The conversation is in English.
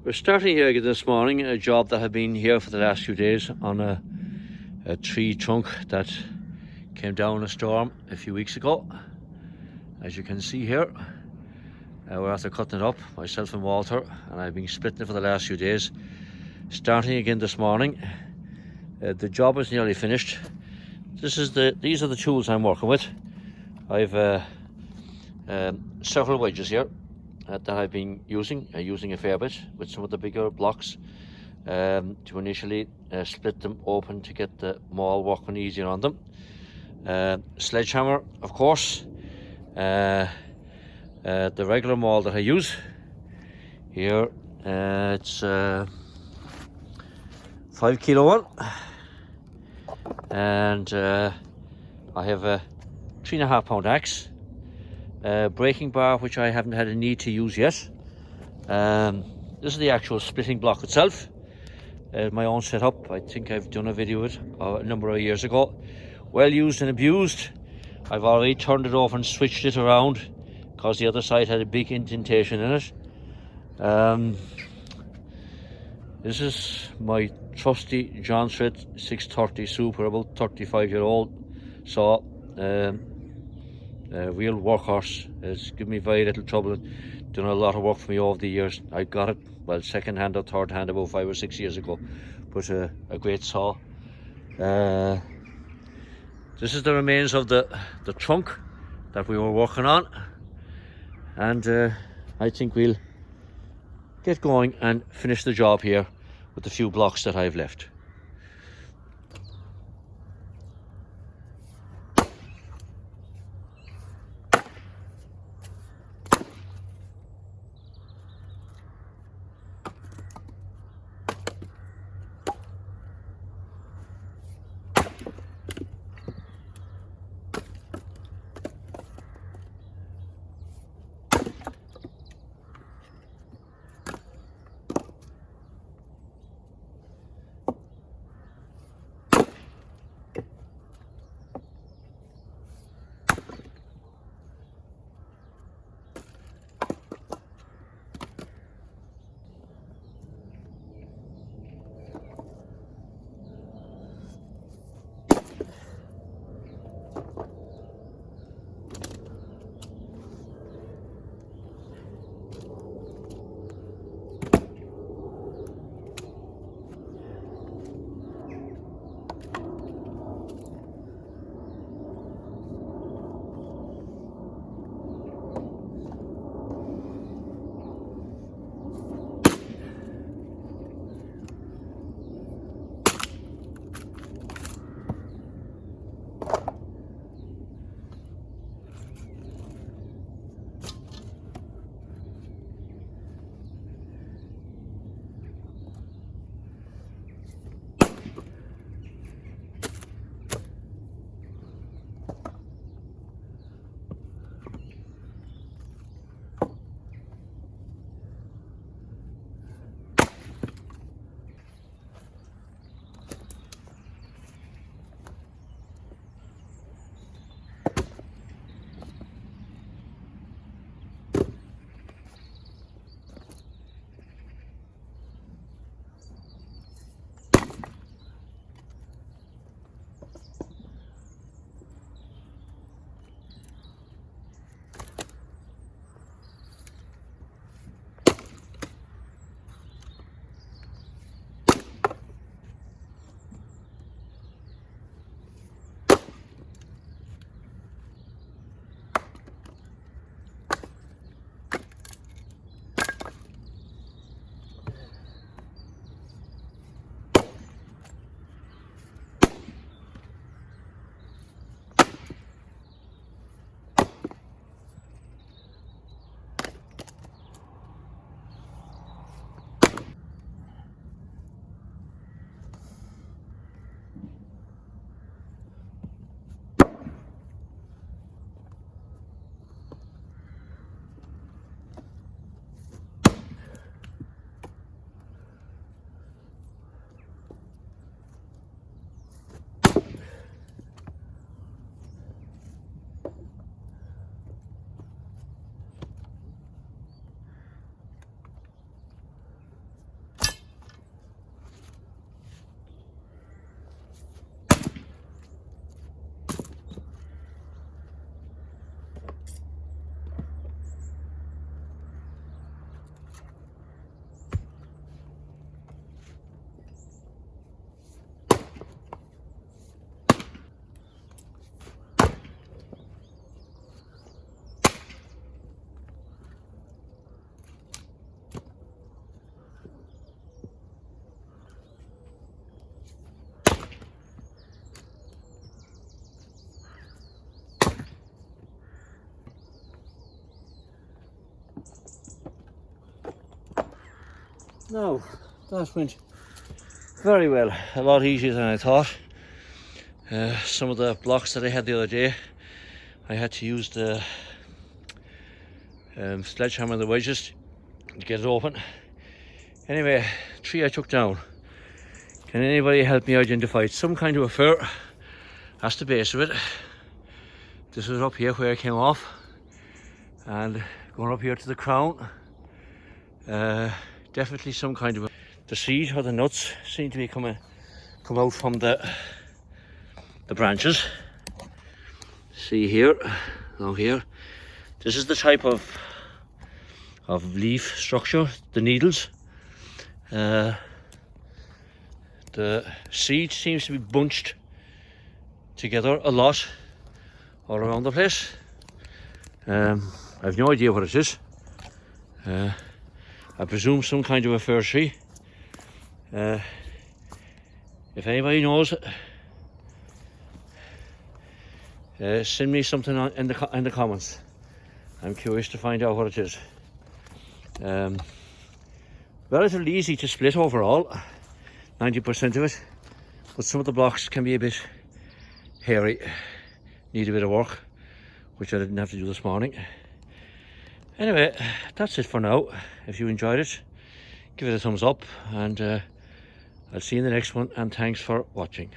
We're starting here again this morning, a job that had been here for the last few days on a tree trunk that came down a storm a few weeks ago. As you can see here, we're after cutting it up, myself and Walter, and I've been splitting it for the last few days. Starting again this morning. The job is nearly finished. These are the tools I'm working with. I've several wedges here that I've been using a fair bit with some of the bigger blocks to initially split them open to get the maul working easier on them. Sledgehammer, of course, the regular maul that I use here. It's 5 kilo one, and I have a 3.5 pound axe. Breaking bar, which I haven't had a need to use yet. This is the actual splitting block itself. My own setup. I think I've done a video of it a number of years ago. Well used and abused. I've already turned it over and switched it around because the other side had a big indentation in it. This is my trusty John Smith 630 Super, about 35-year-old saw. Real workhorse. It's given me very little trouble, done a lot of work for me over the years. I got it, well, second hand or third hand about 5 or 6 years ago, but a great saw. This is the remains of the trunk that we were working on, and I think we'll get going and finish the job here with the few blocks that I've left. Now, that went very well, a lot easier than I thought. Some of the blocks that I had the other day, I had to use the sledgehammer and the wedges to get it open. Anyway, tree I took down. Can anybody help me identify it? Some kind of a fir. That's the base of it. This is up here where it came off, and going up here to the crown. Definitely some kind of the seed or the nuts seem to be come out from the branches. See here, now here. This is the type of leaf structure, the needles. The seed seems to be bunched together a lot all around the place. I have no idea what it is. I presume some kind of a fir tree. If anybody knows it, send me something in the comments. I'm curious to find out what it is. Relatively easy to split overall, 90% of it, but some of the blocks can be a bit hairy, need a bit of work, which I didn't have to do this morning. Anyway, that's it for now. If you enjoyed it, give it a thumbs up, and I'll see you in the next one, and thanks for watching.